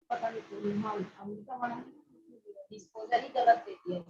पता नहीं, हाँ अमेरिका वाला डिस्पोजल ही गलत दे दिया।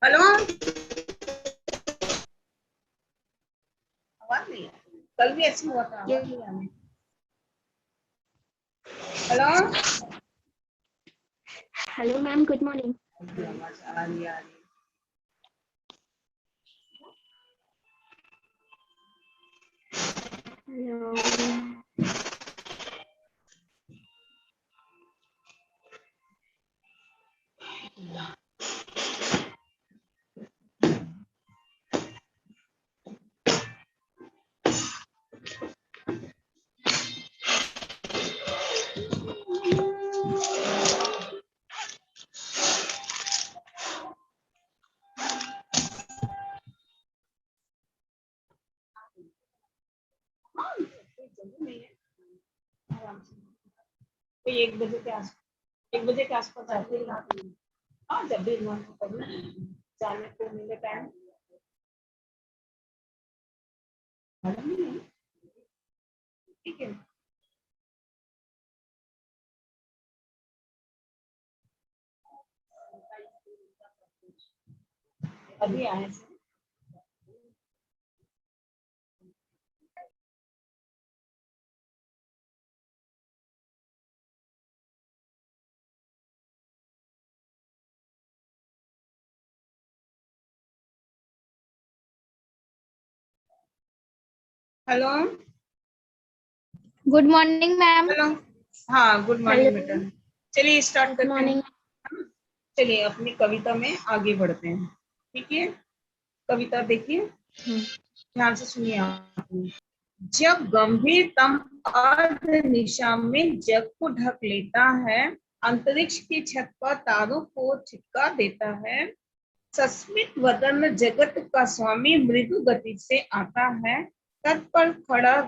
हेलो, आवाज नहीं है। कल भी ऐसे हुआ था। Hello hello ma'am, good morning. आ रही है। कोई 1 बजे के आसपास आते ही। हाँ, जब भी जाने को मिले टाइम। ठीक है, अभी आए। Hello, good morning ma'am. Hello, हाँ गुड मॉर्निंग बेटा। चलिए स्टार्ट करते हैं। चलिए अपनी कविता में आगे बढ़ते हैं। ठीक है, कविता देखिए, ध्यान से सुनिए आप। जब गंभीरतम अर्ध निशा में जग को ढक लेता है, अंतरिक्ष की छत पर तारों को छिटका देता है, सस्मित वदन जगत का स्वामी मृदु गति से आता है, तट पर खड़ा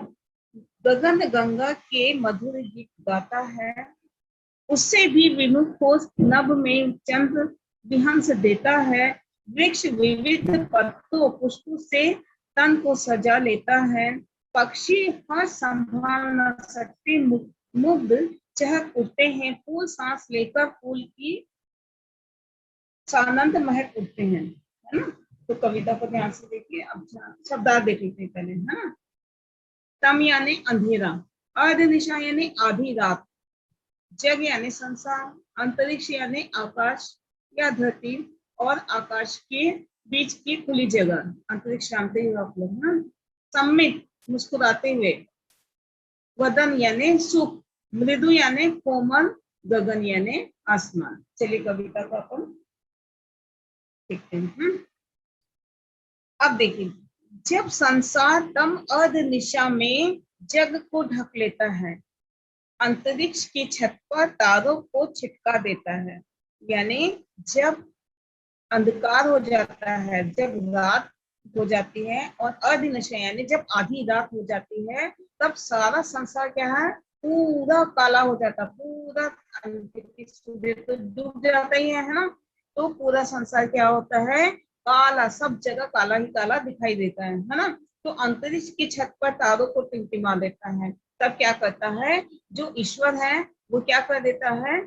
गगन गंगा के मधुर गीत गाता है, उससे भी विमुख हो नभ में चंद्र विहंस देता है, वृक्ष विविध पत्तों पुष्पों से तन को सजा लेता है, पक्षी हर संभाल न सकते मुग्ध चहक उठते हैं, फूल सांस लेकर फूल की सानंद महक उठते हैं, है ना। तो कविता को ध्यान से देखिए। अब शब्दार्थ देख लेते हैं पहले, है ना। तम यानी अंधेरा, अर्ध निशा यानी आधी रात, जग यानी संसार, अंतरिक्ष यानी आकाश या धरती और आकाश के बीच की खुली जगह, अंतरिक्ष जानते ही आप लोग ना। सम्मित मुस्कुराते हुए, वदन यानी सुख, मृदु यानी कोमल, गगन यानी आसमान। चलिए कविता को अपन देखते हैं। अब देखिए, जब संसार तम अर्ध निशा में जग को ढक लेता है, अंतरिक्ष की छत पर तारों को छिटका देता है, यानी जब अंधकार हो जाता है, जब रात हो जाती है और अर्धनिशा यानी जब आधी रात हो जाती है, तब सारा संसार क्या है, पूरा काला हो जाता है, पूरा सूर्य तो डूब जाता ही है ना। तो पूरा संसार क्या होता है, काला, सब जगह काला ही काला दिखाई देता है ना। तो अंतरिक्ष की छत पर तारों को टिमटिमा देता है, तब क्या करता है, जो ईश्वर है वो क्या कर देता है,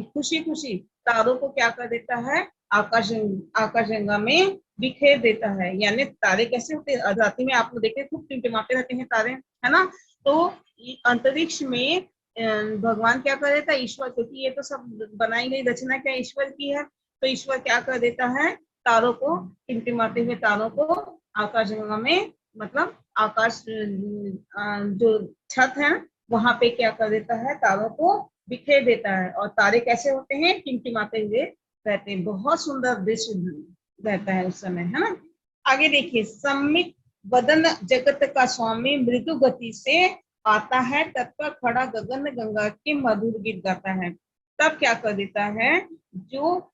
खुशी खुशी तारों को क्या कर देता है, आकाशगंगा में बिखेर देता है। यानी तारे कैसे होते हैं, रात्रि में आप लोग देखे खूब टिमटिमाते रहते हैं तारे, है ना। तो अंतरिक्ष में भगवान क्या कर देता है, ईश्वर, क्योंकि ये तो सब बनाई गई रचना क्या ईश्वर की है, तो ईश्वर क्या कर देता है, तारों को, टिमटिमाते हुए तारों को आकाशगंगा में, मतलब आकाश जो छत है वहां पे क्या कर देता है, तारों को बिखेर देता है। और तारे कैसे होते हैं, टिमटिमाते हुए रहते हैं। बहुत सुंदर दृश्य रहता है उस समय, है ना। आगे देखिए, सम्मित वदन जगत का स्वामी मृदु गति से आता है, तत्पर खड़ा गगन गंगा के मधुर गीत गाता है। तब क्या कर देता है, जो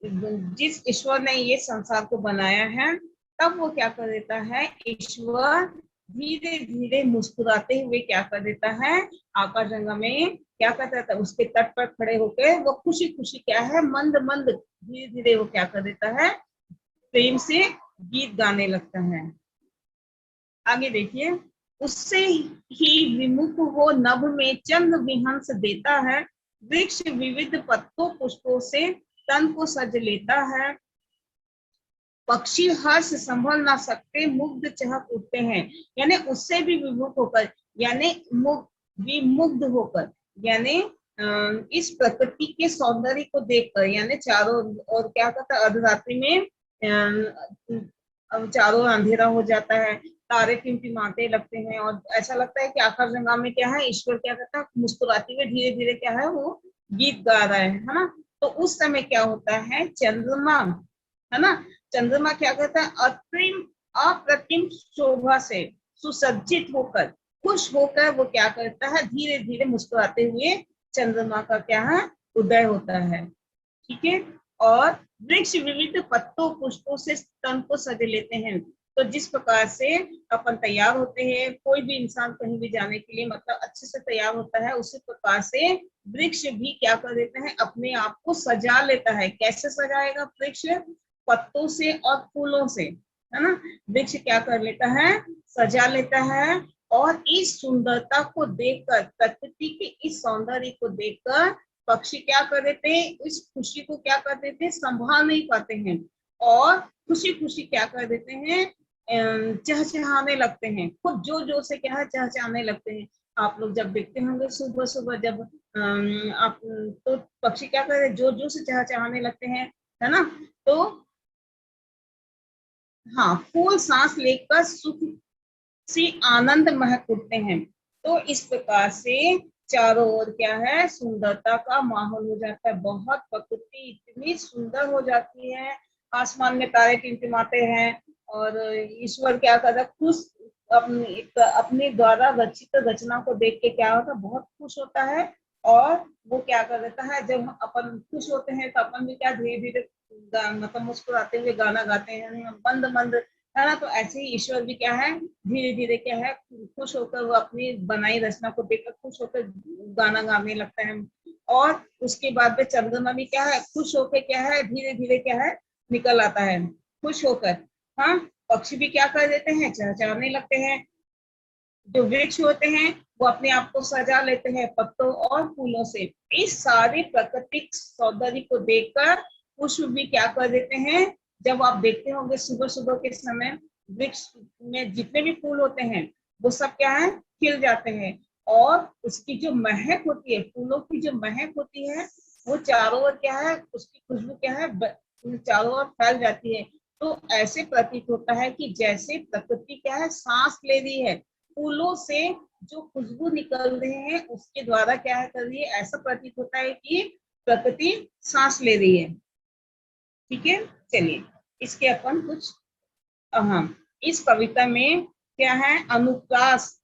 जिस ईश्वर ने ये संसार को बनाया है, तब वो क्या कर देता है, ईश्वर धीरे धीरे मुस्कुराते हुए क्या कर देता है, आकाशगंगा में क्या करता था, उसके तट पर खड़े होकर वो खुशी खुशी क्या है, मंद मंद धीरे धीरे वो क्या कर देता है, प्रेम से गीत गाने लगता है। आगे देखिए, उससे ही विमुख वो नभ में चंद्र विहंस देता है, वृक्ष विविध पत्तों पुष्पों से तन को सज लेता है, पक्षी हर्ष संभल ना सकते मुग्ध चहक उठते हैं। यानी उससे भी विमुख होकर, यानी विमुग्ध होकर, यानी इस प्रकृति के सौंदर्य को देखकर, यानी चारों और क्या कहता है, अर्धरात्रि में चारों अंधेरा हो जाता है, तारे टिमटिमाते लगते हैं और ऐसा लगता है कि आकाशगंगा में क्या है, ईश्वर क्या करता है, मुस्कुराते हुए धीरे धीरे क्या है, वो गीत गा रहा है ना। तो उस समय क्या होता है, चंद्रमा, है ना, चंद्रमा क्या करता है, अप्रतिम शोभा से सुसज्जित होकर, खुश होकर वो क्या करता है, धीरे धीरे मुस्कुराते हुए चंद्रमा का क्या है, उदय होता है। ठीक है। और वृक्ष विविध पत्तों पुष्पों से तन को सज लेते हैं। तो जिस प्रकार से अपन तैयार होते हैं, कोई भी इंसान कहीं भी जाने के लिए मतलब अच्छे से तैयार होता है, उसी प्रकार से वृक्ष भी क्या कर देता है, अपने आप को सजा लेता है। कैसे सजाएगा वृक्ष, पत्तों से और फूलों से, है ना। वृक्ष क्या कर लेता है, सजा लेता है। और इस सुंदरता को देखकर, प्रकृति के इस सौंदर्य को देखकर पक्षी क्या कर देते हैं, इस खुशी को क्या कर देते हैं, संभाल नहीं पाते हैं और खुशी खुशी क्या कर देते हैं, चहचहाने लगते हैं, खुद जोर जोर से क्या है, चहचहाने लगते हैं। आप लोग जब देखते होंगे सुबह सुबह जब आप, तो पक्षी क्या कर रहे हैं, जोर जोर से चहचहाने लगते हैं, है ना। तो हाँ, फूल सांस लेकर सुख से आनंद महक उठते हैं। तो इस प्रकार से चारों ओर क्या है, सुंदरता का माहौल हो जाता है। बहुत प्रकृति इतनी सुंदर हो जाती है, आसमान में तारे टिमटिमाते हैं और ईश्वर क्या कर रहा है, खुश अपने द्वारा रचित रचना को देख के क्या होता है, बहुत खुश होता है। और वो क्या कर देता है, जब अपन खुश होते हैं तो अपन भी क्या धीरे धीरे मतलब मुस्कुराते हुए गाना गाते हैं, मंद मंद, है ना। तो ऐसे ही ईश्वर भी क्या है, धीरे धीरे क्या है, खुश होकर वो अपनी बनाई रचना को देखकर खुश होकर गाना गाने लगता है। और उसके बाद में चंद्रमा भी क्या है, खुश होकर क्या है, धीरे धीरे क्या है, निकल आता है खुश होकर। हाँ, पक्षी भी क्या कर देते हैं, चहचहाने लगते हैं। जो वृक्ष होते हैं वो अपने आप को सजा लेते हैं पत्तों और फूलों से। इस सारे प्राकृतिक सौंदर्य को देखकर पुष्प भी क्या कर देते हैं, जब आप देखते होंगे सुबह सुबह के समय वृक्ष में जितने भी फूल होते हैं वो सब क्या है, खिल जाते हैं। और उसकी जो महक होती है, फूलों की जो महक होती है, वो चारों ओर क्या है, उसकी खुशबू क्या है, चारों ओर फैल जाती है। तो ऐसे प्रतीत होता है कि जैसे प्रकृति क्या है, सांस ले रही है, फूलों से जो खुशबू निकल रहे हैं उसके द्वारा क्या है, कर रही है, ऐसा प्रतीत होता है कि प्रकृति सांस ले रही है। ठीक है, चलिए इसके अपन कुछ अहम, इस कविता में क्या है, अनुप्रास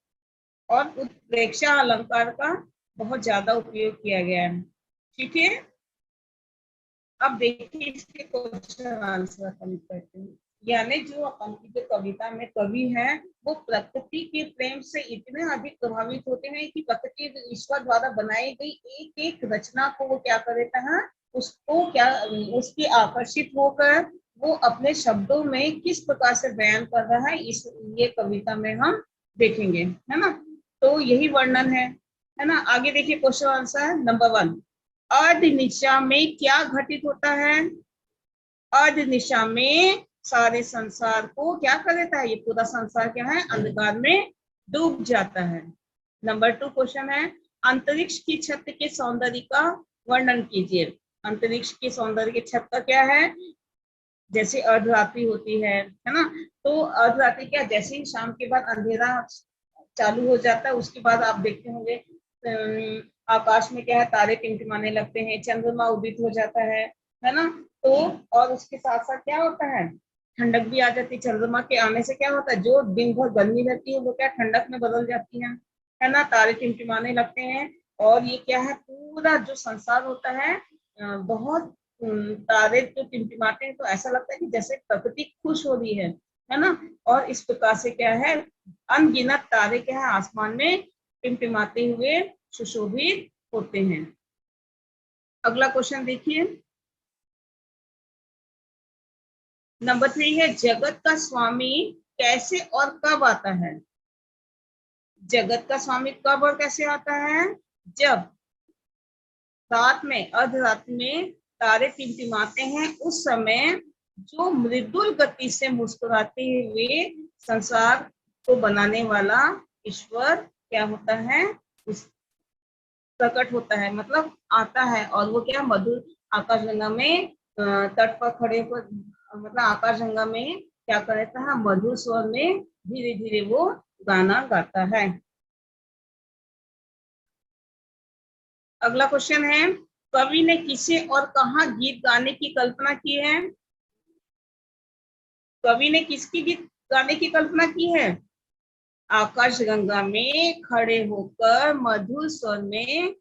और उत्प्रेक्षा अलंकार का बहुत ज्यादा उपयोग किया गया है। ठीक है, अब देखिए इसके क्वेश्चन आंसर अपन करते हैं। यानी जो अपन की जो कविता में कवि है वो प्रकृति के प्रेम से इतने अधिक प्रभावित होते हैं कि प्रकृति ईश्वर द्वारा बनाई गई एक एक रचना को वो क्या कर देता है, उसको क्या, उसकी आकर्षित होकर वो अपने शब्दों में किस प्रकार से बयान कर रहा है, इस ये कविता में हम देखेंगे, है ना। तो यही वर्णन है ना। आगे देखिए क्वेश्चन आंसर नंबर 1, अर्ध निशा में क्या घटित होता है, अर्ध निशा में सारे संसार को क्या कर देता है, ये पूरा संसार क्या है, अंधकार में डूब जाता है। नंबर 2 क्वेश्चन है, अंतरिक्ष की छत के सौंदर्य का वर्णन कीजिए। अंतरिक्ष के सौंदर्य की छत का क्या है, जैसे अर्धरात्रि होती है ना। तो अर्धरात्रि क्या, जैसे ही शाम के बाद अंधेरा चालू हो जाता है। उसके बाद आप देखते होंगे आकाश में क्या है, तारे टिमटिमाने लगते हैं, चंद्रमा उदित हो जाता है ना। तो और उसके साथ साथ क्या होता है, ठंडक भी आ जाती है। चंद्रमा के आने से क्या होता है, जो दिन भर गर्मी रहती है वो क्या ठंडक में बदल जाती है ना। तारे टिमटिमाने लगते हैं और ये क्या है, पूरा जो संसार होता है बहुत तारे जो टिमटिमाते हैं तो ऐसा लगता है कि जैसे प्रकृति खुश हो रही है ना। और इस प्रकार से क्या है, अनगिनत तारे क्या है आसमान में टिमटिमाते हुए सुशोभित होते हैं। अगला क्वेश्चन देखिए, नंबर 3 है, जगत का स्वामी कैसे और कब आता है। जगत का स्वामी कब और कैसे आता है, जब रात में अर्धरात्रि में तारे टिमटिमाते हैं, उस समय जो मृदुल गति से मुस्कुराते हुए संसार को बनाने वाला ईश्वर क्या होता है, उस प्रकट होता है, मतलब आता है। और वो क्या मधुर आकाशगंगा में तट पर खड़े होकर, मतलब आकाशगंगा में क्या करता है, मधुर स्वर में धीरे धीरे वो गाना गाता है। अगला क्वेश्चन है, कवि ने किसे और कहाँ गीत गाने की कल्पना की है। कवि ने किसकी गीत गाने की कल्पना की है, आकाशगंगा में खड़े होकर मधुर स्वर में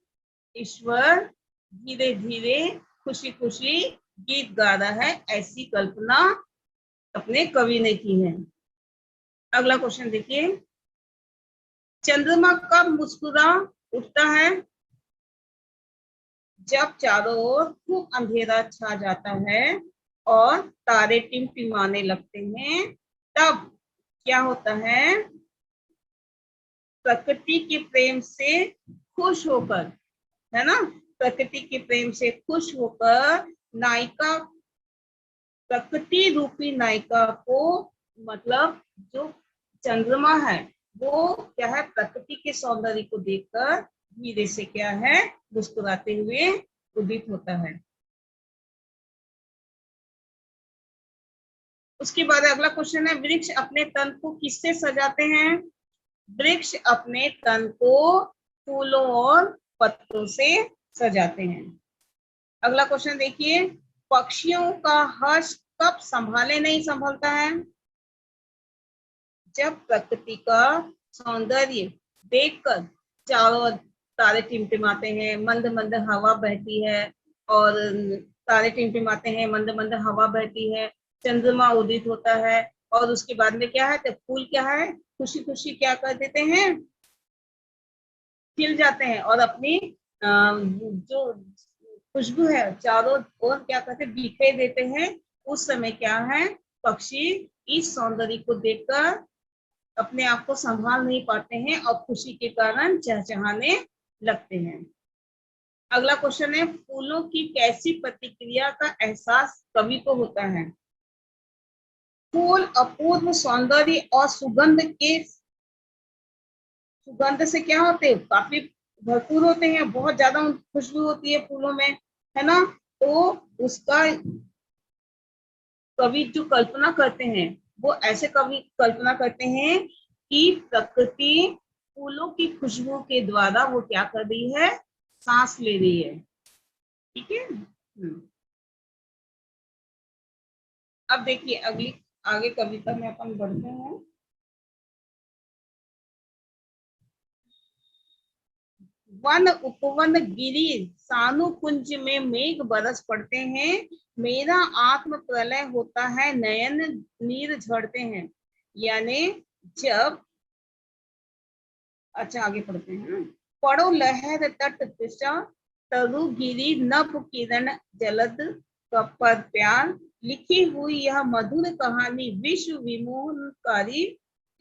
ईश्वर धीरे धीरे खुशी खुशी गीत गा रहा है, ऐसी कल्पना अपने कवि ने की है। अगला क्वेश्चन देखिए, चंद्रमा कब मुस्कुरा उठता है, जब चारों ओर खूब अंधेरा छा जाता है और तारे टिमटिमाने लगते हैं, तब क्या होता है, प्रकृति के प्रेम से खुश होकर, है ना, प्रकृति के प्रेम से खुश होकर नायिका, प्रकृति रूपी नायिका को, मतलब जो चंद्रमा है वो क्या है, प्रकृति के सौंदर्य को देखकर धीरे से क्या है, मुस्कुराते हुए उदित होता है। उसके बाद अगला क्वेश्चन है, वृक्ष अपने तन को किससे सजाते हैं। वृक्ष अपने तन को फूलों और पत्तों से सजाते हैं। अगला क्वेश्चन देखिए, पक्षियों का हर्ष कब संभाले नहीं संभलता है, जब प्रकृति का सौंदर्य देखकर चारों तारे टिमटिमाते हैं, मंद मंद हवा बहती है, और तारे टिमटिमाते हैं, मंद मंद हवा बहती है, चंद्रमा उदित होता है, और उसके बाद में क्या है, तो फूल क्या है, खुशी खुशी क्या कर देते हैं, खिल जाते हैं और अपनी जो खुशबू है चारों ओर क्या करते हैं, बिखेर देते हैं। उस समय क्या है, पक्षी इस सौंदर्य को देखकर अपने आप को संभाल नहीं पाते हैं और खुशी के कारण चहचहाने लगते हैं। अगला क्वेश्चन है, फूलों की कैसी प्रतिक्रिया का एहसास कवि को होता है। फूल अपूर्व सौंदर्य और सुगंध से क्या होते हैं, काफी भरपूर होते हैं, बहुत ज्यादा खुशबू होती है फूलों में, है ना। तो उसका कवि जो कल्पना करते हैं वो ऐसे कवि कल्पना करते हैं कि प्रकृति फूलों की खुशबू के द्वारा वो क्या कर रही है, सांस ले रही है। ठीक है। अब देखिए अगली आगे कविता में अपन बढ़ते हैं। वन उपवन गिरी सानु कुंज में मेघ बरस पड़ते हैं, मेरा आत्म प्रलय होता है, नयन नीर झड़ते हैं। यानी जब, अच्छा आगे पढ़ते हैं, पड़ो लहर तट दिशा, तरु गिरी नभ किरण जलद पर प्यार, लिखी हुई यह मधुर कहानी विश्व विमोहनकारी,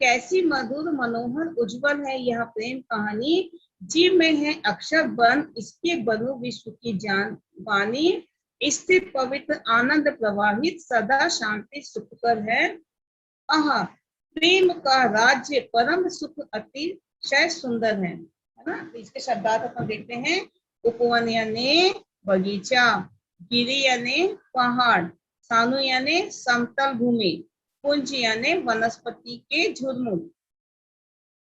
कैसी मधुर मनोहर उज्जवल है यह प्रेम कहानी, जीव में है अक्षर बन इसके बनु विश्व की जान वाणी, स्थिर पवित्र आनंद प्रवाहित सदा शांति सुखकर है, आहा प्रेम का राज्य परम सुख अति शय सुंदर है ना। तो इसके शब्दार्थ अपन देखते हैं, उपवन यानी बगीचा, गिरी यानी पहाड़, सानु यानी समतल भूमि, कुंज यानी वनस्पति के झुरमुट,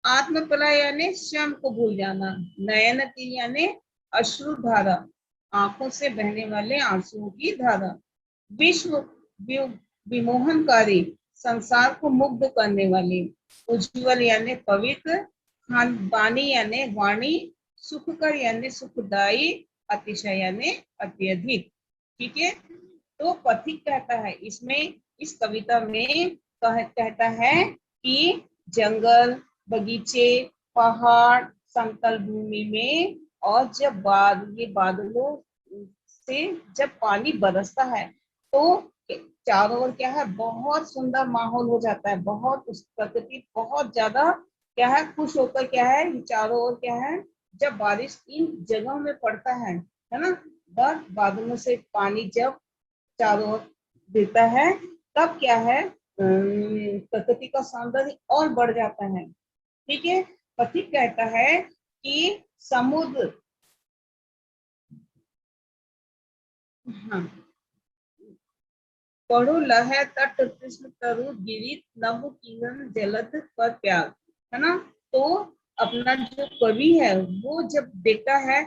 आत्मपला यानी स्वयं को भूल जाना, नयनती यानी अश्रु धारा, आंखों से बहने वाले आंसुओं की धारा, विश्व विमोहनकारी, संसार को मुग्ध करने वाली, उज्जवल यानी पवित्र, वाणी यानी वाणी, सुखकर यानी सुखदायी, अतिशय यानी अत्यधिक। ठीक है, तो पथिक कहता है इसमें, इस कविता में कहता है कि जंगल, बगीचे, पहाड़, समतल भूमि में, और जब ये बादलों से जब पानी बरसता है तो चारों ओर क्या है, बहुत सुंदर माहौल हो जाता है, बहुत उस प्रकृति बहुत ज्यादा क्या है खुश होकर क्या है, चारों ओर क्या है, जब बारिश इन जगहों में पड़ता है ना, बर्फ बादलों से पानी जब चारों ओर देता है, तब क्या है प्रकृति का सौंदर्य और बढ़ जाता है। ठीक है, पथिक कहता है कि समुद्र, हाँ, पढ़ो लहर तट कृष्ण तरु गिरित नभ किरण जलद पर प्यार, है ना। तो अपना जो कवि है वो जब देखता है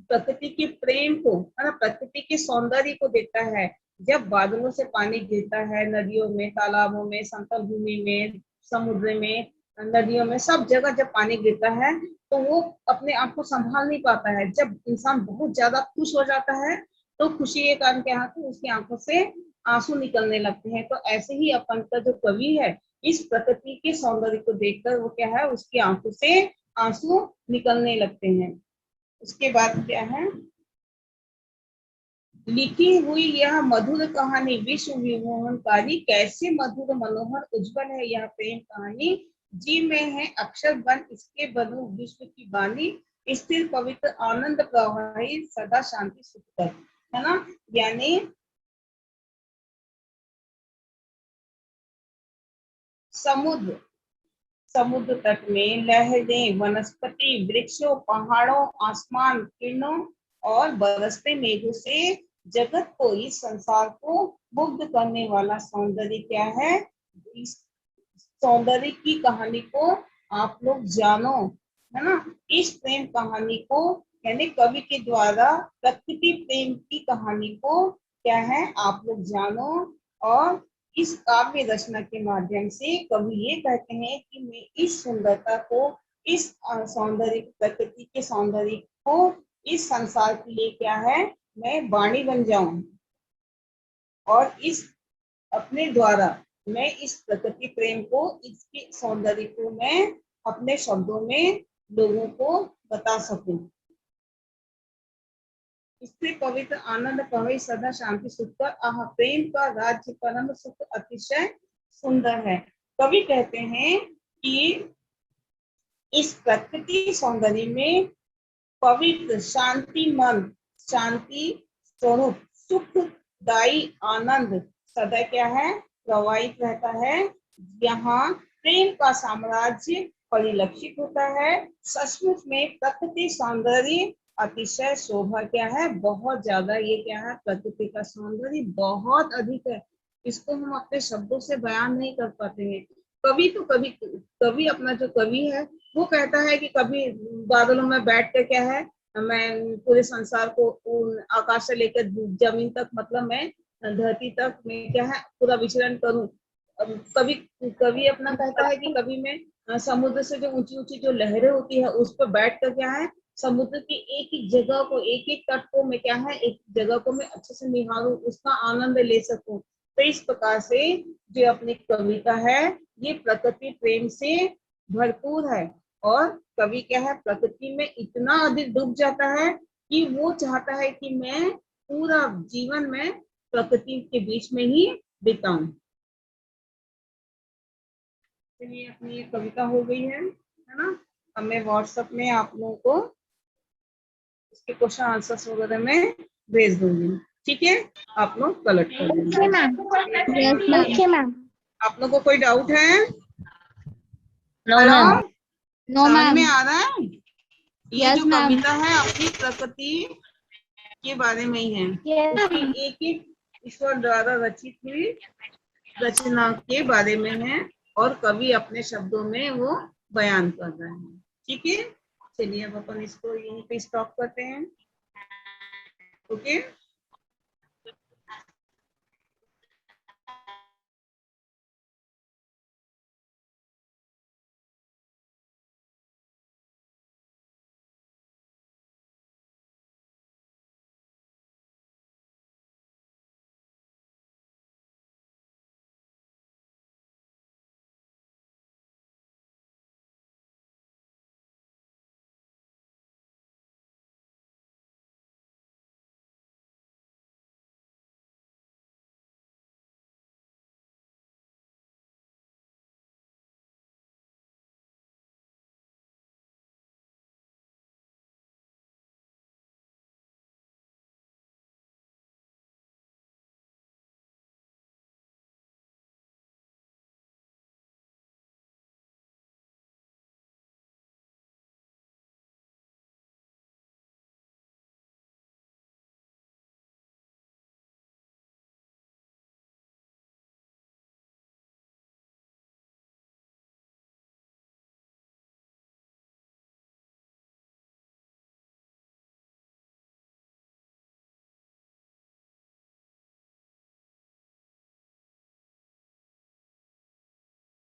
प्रकृति के प्रेम को, है ना, प्रकृति के सौंदर्य को देखता है, जब बादलों से पानी गिरता है नदियों में, तालाबों में, समतल भूमि में, समुद्र में, नदियों में, सब जगह जब पानी गिरता है तो वो अपने आप को संभाल नहीं पाता है। जब इंसान बहुत ज्यादा खुश हो जाता है तो खुशी के कारण क्या है, उसकी आंखों से आंसू निकलने लगते हैं। तो ऐसे ही अपन का जो कवि है, इस प्रकृति के सौंदर्य को देखकर वो क्या है, उसकी आंखों से आंसू निकलने लगते हैं। उसके बाद क्या है, लिखी हुई यह मधुर कहानी विश्व विमोहनकारी, कैसे मधुर मनोहर उज्जवल है यह प्रेम कहानी, जी में है अक्षर बन इसके बनो विश्व की बानी, स्थिर पवित्र आनंद प्रवाही सदा शांति सुख कर, है ना। यानी समुद्र तट में लहरें, वनस्पति, वृक्षों, पहाड़ों, आसमान, किरणों और बरसते मेघों से जगत को, इस संसार को मुग्ध करने वाला सौंदर्य क्या है, इस सौंदर्य की कहानी को आप लोग जानो, है ना। इस प्रेम कहानी को यानी कवि के द्वारा प्रकृति प्रेम की कहानी को क्या है, आप लोग जानो। और इस काव्य रचना के माध्यम से कवि ये कहते हैं कि मैं इस सुंदरता को, इस सौंदर्य, प्रकृति के सौंदर्य को इस संसार के लिए क्या है, मैं वाणी बन जाऊं, और इस अपने द्वारा मैं इस प्रकृति प्रेम को, इसके सौंदर्य को मैं अपने शब्दों में लोगों को बता सकूं। इससे पवित्र आनंद कवि सदा शांति सुख कर, आह प्रेम का राज्य परम सुख अतिशय सुंदर है। कवि कहते हैं कि इस प्रकृति सौंदर्य में पवित्र शांति मन, शांति स्वरूप सुखदायी आनंद सदा क्या है, प्रवाहित रहता है। यहाँ प्रेम का साम्राज्य परिलक्षित होता है। सचमुच में प्रकृति सौंदर्य अतिशय शोभा क्या है, बहुत ज्यादा, ये क्या है, प्रकृति का सौंदर्य बहुत अधिक है, इसको हम अपने शब्दों से बयान नहीं कर पाते हैं। कवि अपना जो कवि है वो कहता है कि कभी बादलों में बैठ कर क्या है, मैं पूरे संसार को आकाश से लेकर जमीन तक, मतलब मैं धरती तक में क्या है पूरा विचरण करूं। कभी कवि अपना कहता है कि कभी मैं समुद्र से जो ऊंची ऊंची जो लहरें होती है उस पर बैठ कर क्या है, समुद्र की एक एक जगह को, एक एक तट को मैं क्या है, एक जगह को मैं अच्छे से निहारूं, उसका आनंद ले सकूं। तो इस प्रकार से जो अपनी कविता है ये प्रकृति प्रेम से भरपूर है। और कवि क्या है, प्रकृति में इतना अधिक डूब जाता है कि वो चाहता है कि मैं पूरा जीवन में प्रकृति के बीच में ही बिताऊं। चलिए, अपनी ये कविता हो गई है ना। अब मैं व्हाट्सएप में आप लोगों को इसके क्वेश्चन आंसर्स वगैरह में भेज दूंगी, ठीक है, आप लोग कलेक्ट कर देंगे। Okay ma'am. आप लोग को कोई डाउट है? No hello, ma'am. नो समझ मैम। में आ रहा है? ये यस जो मैम। कविता है अपनी प्रकृति के बारे में ही है, उसकी एक एक ईश्वर द्वारा रचित हुई रचना के बारे में है, और कवि अपने शब्दों में वो बयान कर रहा है। ठीक है, चलिए अब अपन इसको यहीं पे स्टॉप करते हैं। ओके।